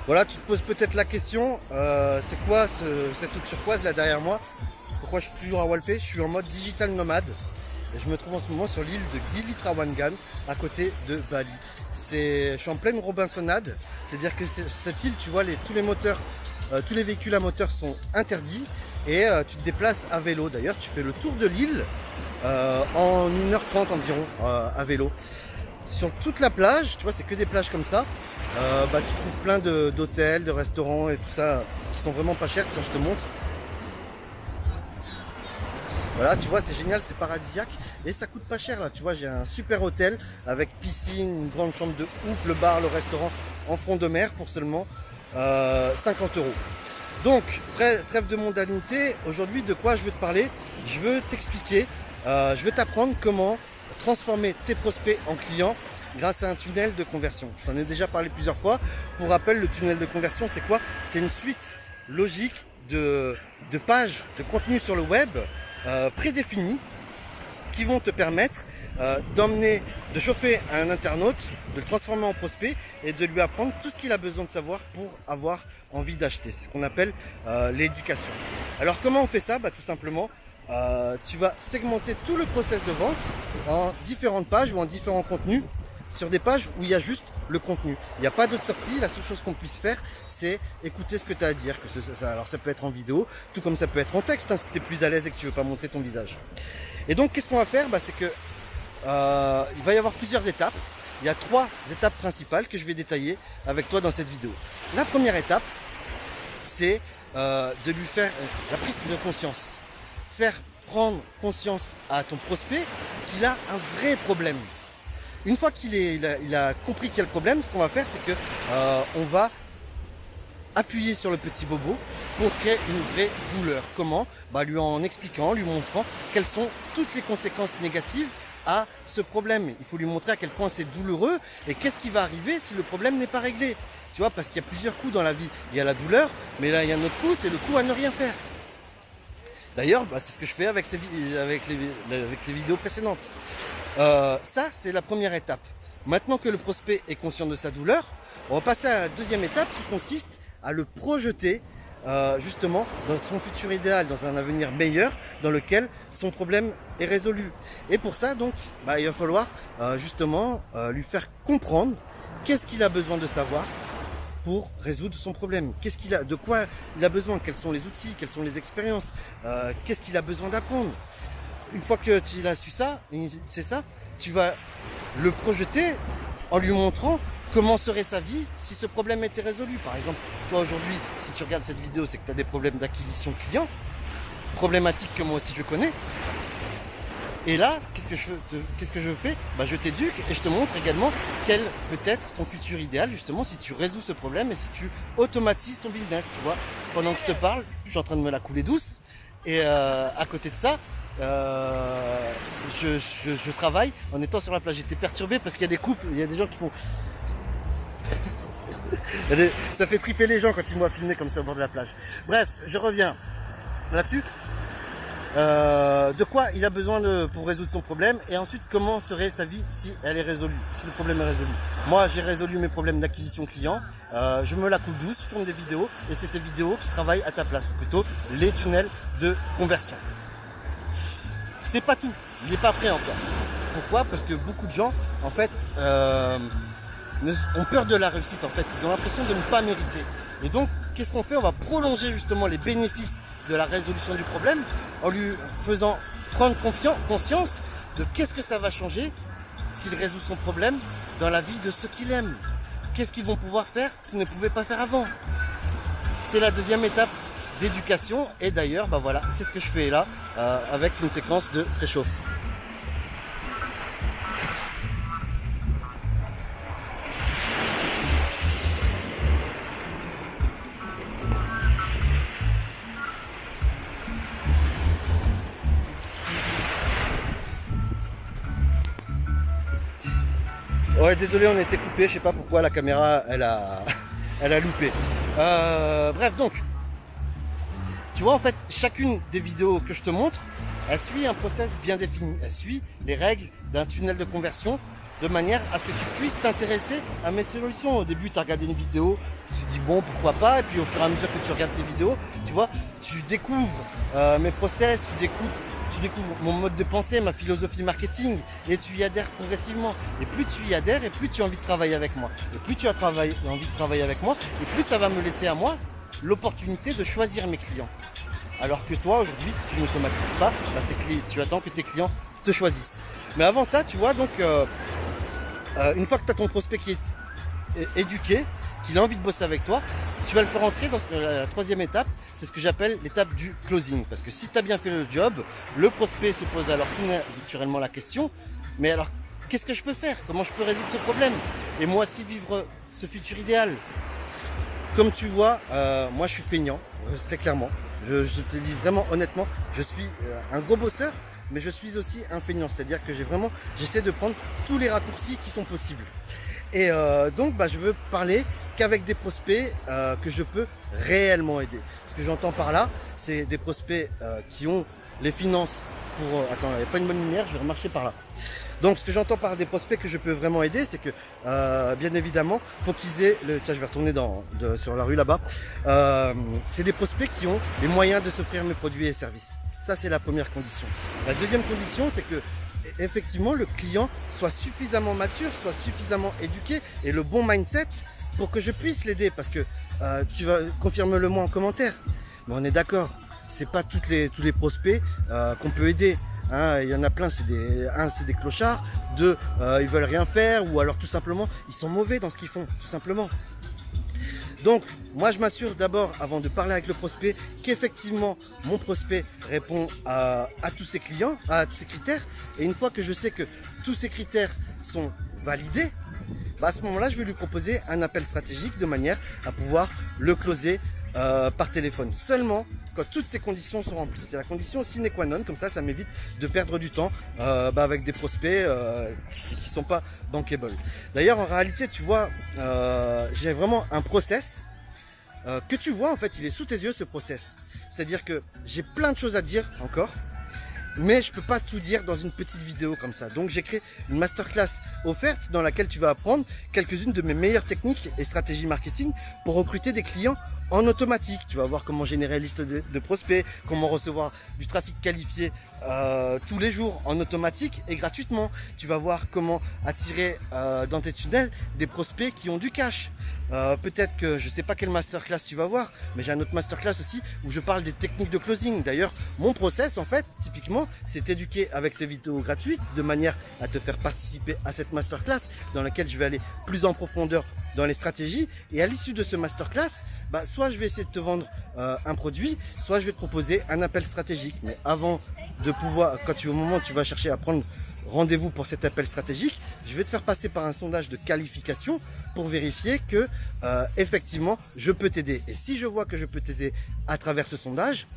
Voilà, tu te poses peut-être la question, c'est quoi cette toute turquoise là derrière moi? Pourquoi je suis toujours à Walpé? Je suis en mode digital nomade. Et je me trouve en ce moment sur l'île de Gili Trawangan, à côté de Bali. Je suis en pleine Robinsonade, c'est-à-dire que cette île, tu vois, tous les moteurs, tous les véhicules à moteur sont interdits et tu te déplaces à vélo. D'ailleurs, tu fais le tour de l'île en 1h30 environ à vélo. Sur toute la plage, tu vois, c'est que des plages comme ça. Tu trouves plein d'hôtels, de restaurants et tout ça qui sont vraiment pas chers. Tiens, je te montre. Voilà, tu vois, c'est génial, c'est paradisiaque et ça coûte pas cher là. Tu vois, j'ai un super hôtel avec piscine, une grande chambre de ouf, le bar, le restaurant en front de mer pour seulement 50 euros. Donc, trêve de mondanité. Aujourd'hui, de quoi je veux te parler? Je veux t'expliquer, je veux t'apprendre comment transformer tes prospects en clients grâce à un tunnel de conversion. Je t'en ai déjà parlé plusieurs fois. Pour rappel, le tunnel de conversion, c'est quoi? C'est une suite logique de pages, de contenu sur le web prédéfinis qui vont te permettre de chauffer un internaute, de le transformer en prospect et de lui apprendre tout ce qu'il a besoin de savoir pour avoir envie d'acheter. C'est ce qu'on appelle l'éducation. Alors comment on fait ça? Tout simplement, tu vas segmenter tout le process de vente en différentes pages ou en différents contenus sur des pages où il y a juste le contenu. Il n'y a pas d'autre sortie. La seule chose qu'on puisse faire, c'est écouter ce que tu as à dire. Alors ça peut être en vidéo, tout comme ça peut être en texte, hein, si tu es plus à l'aise et que tu veux pas montrer ton visage. Et donc qu'est-ce qu'on va faire? C'est que il va y avoir plusieurs étapes. Il y a 3 étapes principales que je vais détailler avec toi dans cette vidéo. La première étape, c'est de lui faire la prise de conscience. Faire prendre conscience à ton prospect qu'il a un vrai problème. Une fois qu'il a compris qu'il y a le problème, ce qu'on va faire, c'est que on va appuyer sur le petit bobo pour créer une vraie douleur. Comment? Lui en expliquant, lui montrant quelles sont toutes les conséquences négatives à ce problème. Il faut lui montrer à quel point c'est douloureux et qu'est-ce qui va arriver si le problème n'est pas réglé. Tu vois, parce qu'il y a plusieurs coups dans la vie. Il y a la douleur, mais là il y a un autre coup, c'est le coup à ne rien faire. D'ailleurs, c'est ce que je fais avec les vidéos précédentes. Ça, c'est la première étape. Maintenant que le prospect est conscient de sa douleur, on va passer à la deuxième étape qui consiste à le projeter justement dans son futur idéal, dans un avenir meilleur, dans lequel son problème est résolu. Et pour ça, donc, il va falloir justement lui faire comprendre qu'est-ce qu'il a besoin de savoir pour résoudre son problème. De quoi il a besoin? Quels sont les outils? Quelles sont les expériences? Qu'est-ce qu'il a besoin d'apprendre? Une fois que tu as su ça, c'est ça, tu vas le projeter en lui montrant comment serait sa vie si ce problème était résolu. Par exemple, toi aujourd'hui, si tu regardes cette vidéo, c'est que tu as des problèmes d'acquisition client, problématiques que moi aussi je connais. Et là, qu'est-ce que je fais? Je t'éduque et je te montre également quel peut être ton futur idéal, justement, si tu résous ce problème et si tu automatises ton business. Tu vois, pendant que je te parle, je suis en train de me la couler douce. Et à côté de ça, je travaille en étant sur la plage. J'étais perturbé parce qu'il y a des couples, il y a des gens qui font... Ça fait triper les gens quand ils me voient filmer comme ça au bord de la plage. Bref, je reviens là-dessus. De quoi il a besoin pour résoudre son problème et ensuite comment serait sa vie si elle est résolue, si le problème est résolu. Moi j'ai résolu mes problèmes d'acquisition client, je me la coule douce, je tourne des vidéos et c'est ces vidéos qui travaillent à ta place, ou plutôt les tunnels de conversion. C'est pas tout, il n'est pas prêt encore. Pourquoi? Parce que beaucoup de gens en fait ont peur de la réussite, en fait, ils ont l'impression de ne pas mériter. Et donc qu'est-ce qu'on fait? On va prolonger justement les bénéfices de la résolution du problème en lui faisant prendre conscience de qu'est-ce que ça va changer s'il résout son problème dans la vie de ceux qu'il aime. Qu'est-ce qu'ils vont pouvoir faire qu'ils ne pouvaient pas faire avant. C'est la deuxième étape d'éducation et d'ailleurs voilà, c'est ce que je fais là avec une séquence de préchauffe. Ouais, désolé, on a été coupé, je sais pas pourquoi la caméra elle a loupé. Bref, donc, tu vois en fait, chacune des vidéos que je te montre, elle suit un process bien défini, elle suit les règles d'un tunnel de conversion de manière à ce que tu puisses t'intéresser à mes solutions. Au début, tu as regardé une vidéo, tu te dis bon, pourquoi pas, et puis au fur et à mesure que tu regardes ces vidéos, tu vois, tu découvres mes process, tu découvres mon mode de pensée, ma philosophie marketing, et tu y adhères progressivement. Et plus tu y adhères, et plus tu as envie de travailler avec moi. Et plus tu as envie de travailler avec moi, et plus ça va me laisser à moi l'opportunité de choisir mes clients. Alors que toi, aujourd'hui, si tu n'automatises pas, bah, tu attends que tes clients te choisissent. Mais avant ça, tu vois, donc, une fois que tu as ton prospect qui est éduqué, qu'il a envie de bosser avec toi, tu vas le faire entrer dans la troisième étape, c'est ce que j'appelle l'étape du closing. Parce que si tu as bien fait le job, le prospect se pose alors tout naturellement la question, mais alors, qu'est-ce que je peux faire? Comment je peux résoudre ce problème? Et moi aussi vivre ce futur idéal? Comme tu vois, moi je suis feignant, très clairement. Je te dis vraiment honnêtement, je suis un gros bosseur, mais je suis aussi un feignant. C'est-à-dire que j'essaie de prendre tous les raccourcis qui sont possibles. Et donc, bah, je veux parler qu'avec des prospects que je peux réellement aider. Ce que j'entends par là, c'est des prospects qui ont les finances pour... attends, il n'y a pas une bonne lumière, je vais remarcher par là. Donc, ce que j'entends par des prospects que je peux vraiment aider, c'est que, bien évidemment, faut qu'ils aient le... Tiens, je vais retourner sur la rue là-bas. C'est des prospects qui ont les moyens de s'offrir mes produits et services. Ça, c'est la première condition. La deuxième condition, c'est que, effectivement, le client soit suffisamment mature, soit suffisamment éduqué et le bon mindset pour que je puisse l'aider. Parce que, tu vas confirme-le moi en commentaire. Mais on est d'accord, c'est pas tous les prospects qu'on peut aider. Hein, il y en a plein, c'est des clochards, deux, ils veulent rien faire, ou alors tout simplement, ils sont mauvais dans ce qu'ils font, tout simplement. Donc, moi je m'assure d'abord, avant de parler avec le prospect, qu'effectivement mon prospect répond à tous ses clients, à tous ses critères. Et une fois que je sais que tous ces critères sont validés, bah à ce moment-là, je vais lui proposer un appel stratégique de manière à pouvoir le closer par téléphone. Seulement quand toutes ces conditions sont remplies. C'est la condition sine qua non, comme ça m'évite de perdre du temps avec des prospects qui sont pas bankable. D'ailleurs, en réalité, tu vois, j'ai vraiment un process que tu vois, en fait, il est sous tes yeux, ce process. C'est-à-dire que j'ai plein de choses à dire encore, mais je peux pas tout dire dans une petite vidéo comme ça. Donc j'ai créé une masterclass offerte dans laquelle tu vas apprendre quelques-unes de mes meilleures techniques et stratégies marketing pour recruter des clients en automatique. Tu vas voir comment générer une liste de prospects, comment recevoir du trafic qualifié tous les jours en automatique et gratuitement. Tu vas voir comment attirer dans tes tunnels des prospects qui ont du cash. Peut-être que je sais pas quelle masterclass tu vas voir, mais j'ai un autre masterclass aussi où je parle des techniques de closing. D'ailleurs, mon process en fait, typiquement, c'est t'éduquer avec ces vidéos gratuites de manière à te faire participer à cette masterclass dans laquelle je vais aller plus en profondeur dans les stratégies. Et à l'issue de ce masterclass, bah, soit je vais essayer de te vendre un produit, soit je vais te proposer un appel stratégique. Mais avant de pouvoir, au moment où tu vas chercher à prendre rendez-vous pour cet appel stratégique, je vais te faire passer par un sondage de qualification pour vérifier que effectivement je peux t'aider. Et si je vois que je peux t'aider à travers ce sondage,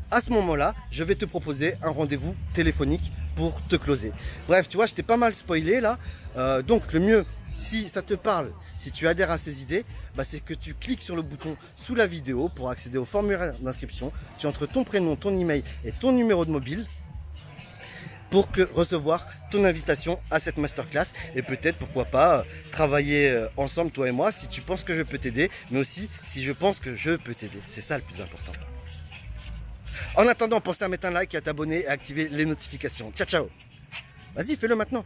à ce moment-là, je vais te proposer un rendez-vous téléphonique pour te closer. Bref, tu vois, je t'ai pas mal spoilé là. Donc le mieux, si ça te parle, si tu adhères à ces idées, bah, c'est que tu cliques sur le bouton sous la vidéo pour accéder au formulaire d'inscription. Tu entres ton prénom, ton email et ton numéro de mobile pour recevoir ton invitation à cette masterclass et peut-être, pourquoi pas, travailler ensemble, toi et moi, si tu penses que je peux t'aider, mais aussi si je pense que je peux t'aider. C'est ça le plus important. En attendant, pense à mettre un like, à t'abonner et à activer les notifications. Ciao, ciao. Vas-y, fais-le maintenant.